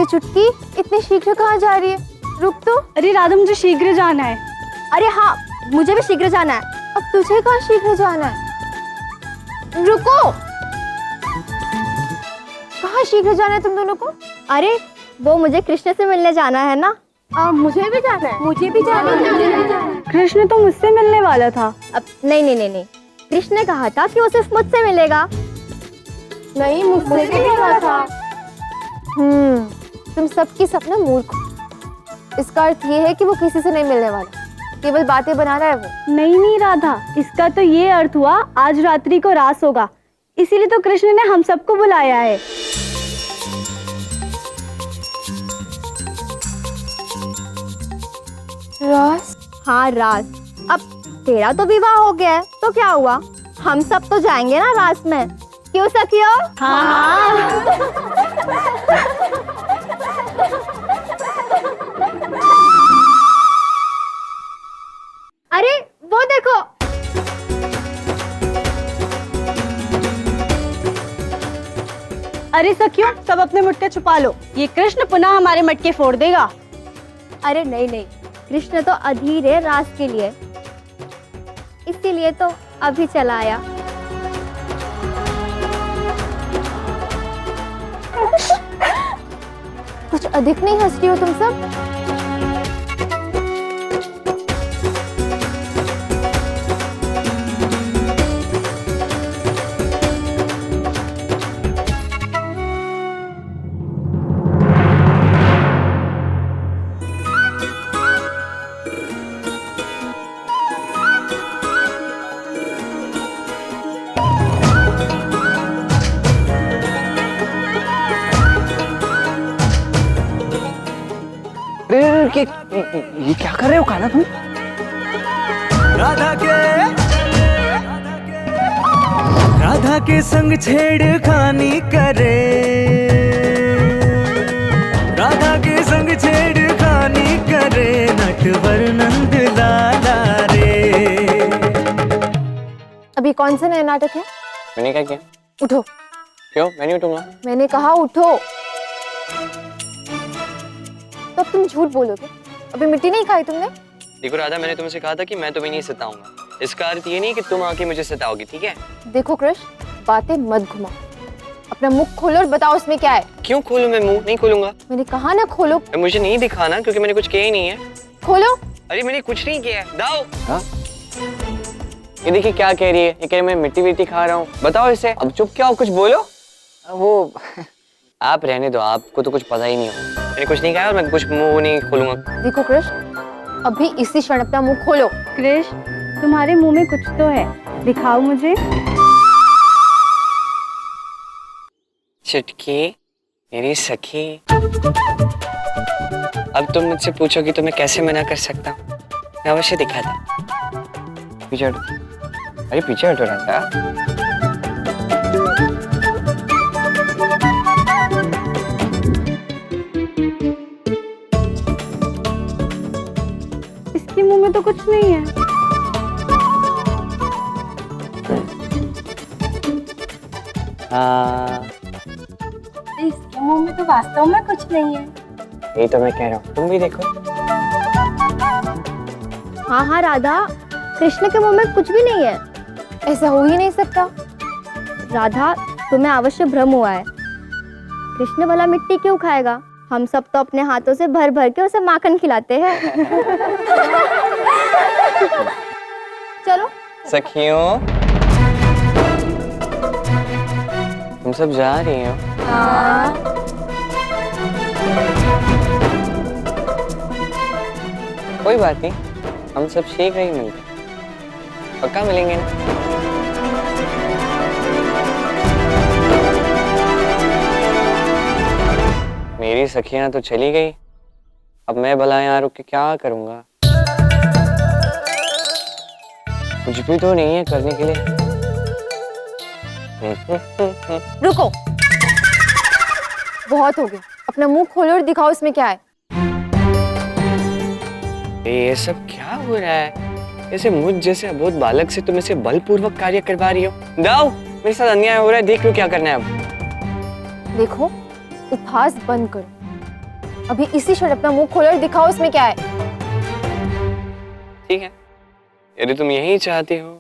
अरे चुटकी, इतनी शीघ्र कहाँ जा रही है? रुक तो। अरे राधा, मुझे शीघ्र जाना है। अरे हाँ, मुझे भी शीघ्र जाना है। अब तुझे कहाँ शीघ्र जाना है? रुको, कहाँ शीघ्र जाना है तुम दोनों को? अरे वो मुझे कृष्ण से मिलने जाना है ना। मुझे भी जाना है। मुझे भी जाना है। कृष्ण तो मुझसे मिलने वाला था। अब नहीं, कृष्ण ने कहा था कि वो सिर्फ मुझसे मिलेगा। नहीं, मुझसे भी कहा था। तुम सबकी सपना मूर्ख हो। इसका अर्थ ये है कि वो किसी से नहीं मिलने वाला, केवल बातें बना रहा है वो। नहीं राधा, इसका तो ये अर्थ हुआ आज रात्रि को रास होगा, इसीलिए तो कृष्ण ने हम सबको बुलाया है। रास? हाँ रास। अब तेरा तो विवाह हो गया है तो क्या हुआ, हम सब तो जाएंगे ना रास में। क्यों सखियो? हाँ। अरे वो देखो। अरे सखियों, सब अपने मुट्ठे छुपा लो, ये कृष्ण पुनः हमारे मटके फोड़ देगा। अरे नहीं, कृष्ण तो अधीर है रास के लिए, इसीलिए तो अभी चला आया। कुछ अधिक नहीं हंस रही हो तुम सब? ये क्या कर रहे हो कान्हा तुम? राधा के संग छेड़खानी करे, राधा के संग छेड़खानी करे, नटवर नंद लाला रे। अभी कौन सा नया नाटक है? मैंने क्या किया? उठो। क्यों? मैं नहीं उठूंगा। मैंने कहा उठो। तो अब तुम झूठ बोलोगे? अभी मिट्टी नहीं खाई तुमने? देखो राधा, मैंने तुमसे कहा था कि मैं तुम्हें नहीं सताऊंगा। इसका अर्थ ये नहीं कि तुम आके मुझे सताओगी, ठीक है? देखो कृष्ण, बातें मत घुमाओ, अपना मुख खोलो और बताओ उसमें क्या है। क्यों खोलूं मैं मुंह? नहीं खोलूंगा। मैंने कहा ना खोलो। मुझे नहीं दिखाना, क्योंकि मैंने कुछ किया ही नहीं है। खोलो। अरे मैंने कुछ नहीं किया है। दाओ। हाँ? ये देखिए क्या कह रही है, ये कह रही है मैं मिट्टी विट्टी खा रहा हूँ। बताओ इसे। अब चुप क्या हो, कुछ बोलो। वो आप रहने दो, आपको तो कुछ पता ही नहीं हो। मैंने कुछ नहीं कहा और मैं कुछ मुंह नहीं खोलूंगा। देखो कृष्ण, अभी इसी क्षण अपना मुंह खोलो। कृष्ण, तुम्हारे मुंह में कुछ तो है, दिखाओ मुझे। चुटकी, मेरी सखी, अब तुम मुझसे पूछोगी तो मैं कैसे मना कर सकता हूँ? मैं अवश्य दिखाता। पीछे हटो। अरे पीछे हटो राधा। इसके मुंह में तो कुछ नहीं है। हाँ, इसके मुंह में तो वास्तव में कुछ नहीं है। यही तो मैं कह रहा हूँ, तुम भी देखो। हाँ राधा, कृष्ण के मुंह में कुछ भी नहीं है। ऐसा हो ही नहीं सकता। राधा, तुम्हें अवश्य भ्रम हुआ है। कृष्ण भला मिट्टी क्यों खाएगा? हम सब तो अपने हाथों से भर भर के उसे माखन खिलाते हैं। चलो। सखियों, तुम सब जा रही हो? हाँ। कोई बात नहीं, हम सब शीघ्र ही मिलते हैं। पक्का मिलेंगे ना? मेरी सखियां तो चली गई, अब मैं भला यहाँ रुक के क्या करूंगा? कुछ भी तो नहीं है करने के लिए। रुको, बहुत हो गया। अपना मुंह खोलो और दिखाओ इसमें क्या है। ये सब क्या हो रहा है? ऐसे मुझ जैसे अबोध बालक से तुम इसे बलपूर्वक कार्य करवा रही हो। दाऊ, मेरे साथ अन्याय हो रहा है, देख लो क्या करना है अब। देखो, उपहास बंद करो। अभी इसी क्षण अपना मुंह खोलो और दिखाओ इसमें क्या है। ठीक है, यदि तुम यही चाहती हो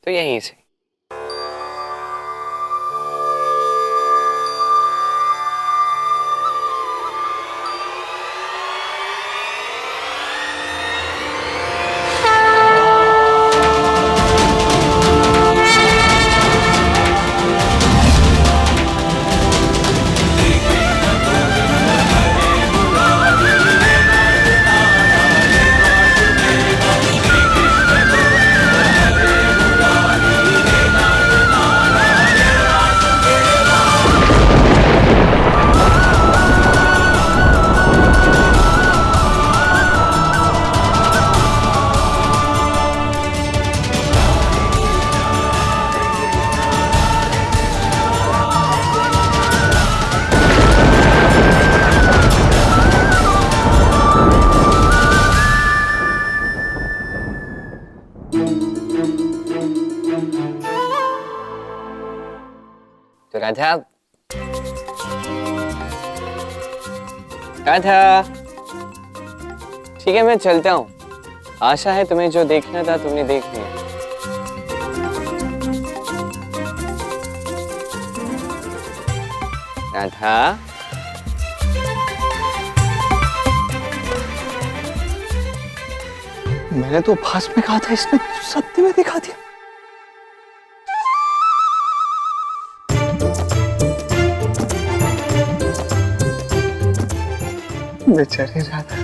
तो यहीं से। तो राधा, राधा, ठीक है मैं चलता हूँ। आशा है तुम्हें जो देखना था तुमने देख लिया। राधा, मैंने तो उपहास में कहा था, इसने सत्य में दिखा दिया। बेचारी राधा।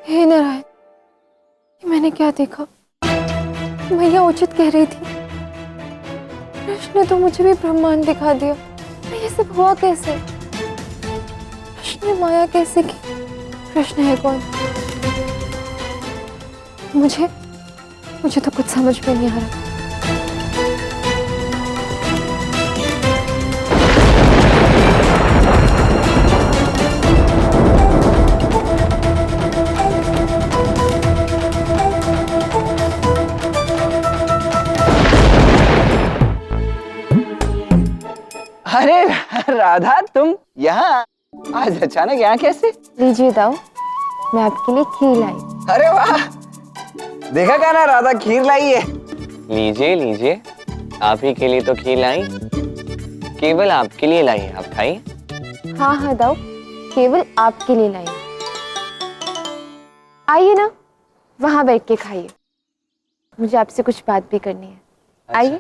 हे नारायण, ये मैंने क्या देखा? भैया उचित कह रही थी, कृष्ण ने तो मुझे भी ब्रह्मांड दिखा दिया। ये सब हुआ कैसे? कृष्ण ने माया कैसे की? कृष्ण है कौन? मुझे तो कुछ समझ में नहीं आ रहा। अरे राधा, तुम यहाँ आज अचानक यहाँ कैसे? लीजिए दाऊ, मैं आपके लिए खीर लाई। अरे वाह, देखा क्या ना, राधा खीर लाई है। लीजिए लीजिए, आप ही के लिए तो खीर लाई, केवल आपके लिए लाई है, आप खाइए। हाँ हाँ दाऊ, केवल आपके लिए लाई। आइए ना, वहां बैठ के खाइए, मुझे आपसे कुछ बात भी करनी है। अच्छा। आइए।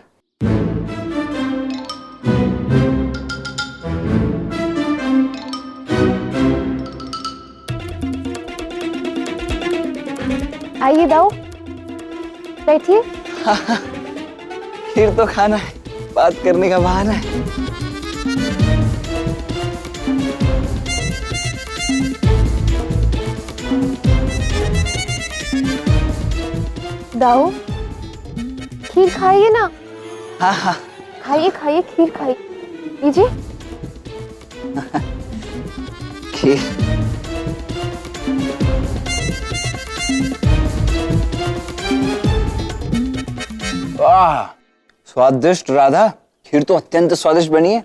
आइए दाऊ, बैठिए। खीर तो खाना है, बात करने का बहाना है। दाऊ, खीर खाइए ना। हाँ हाँ, खाइए खाइए, खीर खाइए, लीजिए। खीर। वाह, स्वादिष्ट राधा, खीर तो अत्यंत स्वादिष्ट बनी है।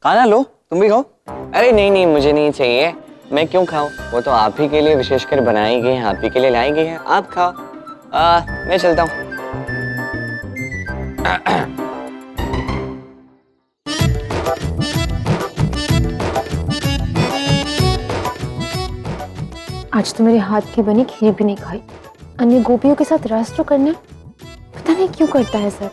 खाना लो, तुम भी खाओ। अरे नहीं नहीं, मुझे नहीं चाहिए, मैं क्यों खाऊं? वो तो आप ही के लिए विशेषकर बनाई गई है, आप ही के लिए लाई गई है, आप खाओ। मैं चलता हूँ। आज तो मेरे हाथ की बनी खीर भी नहीं खाई। अन्य गोपियों के साथ रस तो करना है, पता नहीं क्यों करता है सर।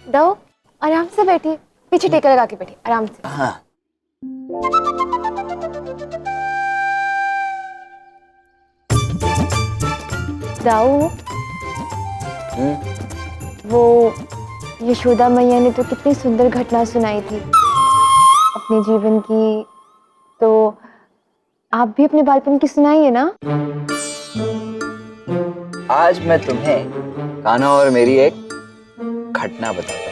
दाऊ, आराम से बैठिए, पीछे टेका लगा के बैठिए, आराम से। हाँ। दाऊ, वो यशोदा मैया ने तो कितनी सुंदर घटना सुनाई थी अपने जीवन की, तो आप भी अपने बालपन की सुनाइए ना। आज मैं तुम्हें कान्हा और मेरी एक घटना बताता हूँ।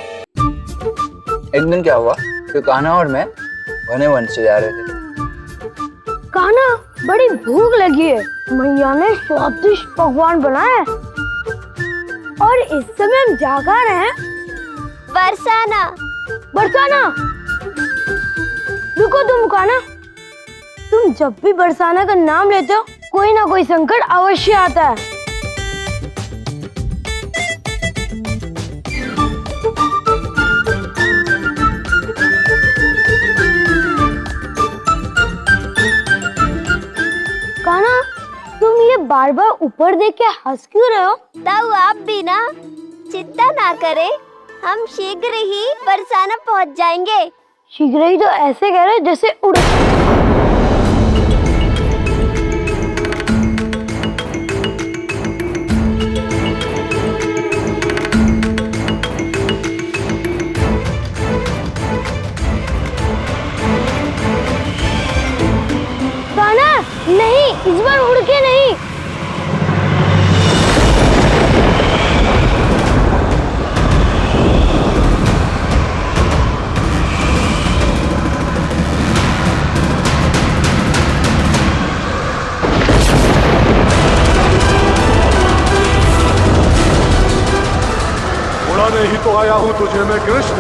एक दिन क्या हुआ कि कान्हा और मैं घने वन से जा रहे थे। कान्हा, बड़ी भूख लगी है। मैया ने स्वादिष्ट पकवान बनाए हैं। और इस समय हम जा कहाँ रहे हैं? बरसाना। बरसाना? रुको तुम कान्हा, तुम जब भी बरसाना का नाम लेते हो कोई ना कोई संकट अवश्य आता है। कान्हा, तुम ये बार बार ऊपर देख के हंस क्यों रहे हो? ताऊ आप भी ना चिंता ना करें, हम शीघ्र ही बरसाना पहुंच जाएंगे। शीघ्र ही तो ऐसे कह रहे जैसे उड़। कान्हा, नहीं, इस बार उड़ के नहीं। उड़ाने ही तो आया हूं तुझे मैं कृष्ण।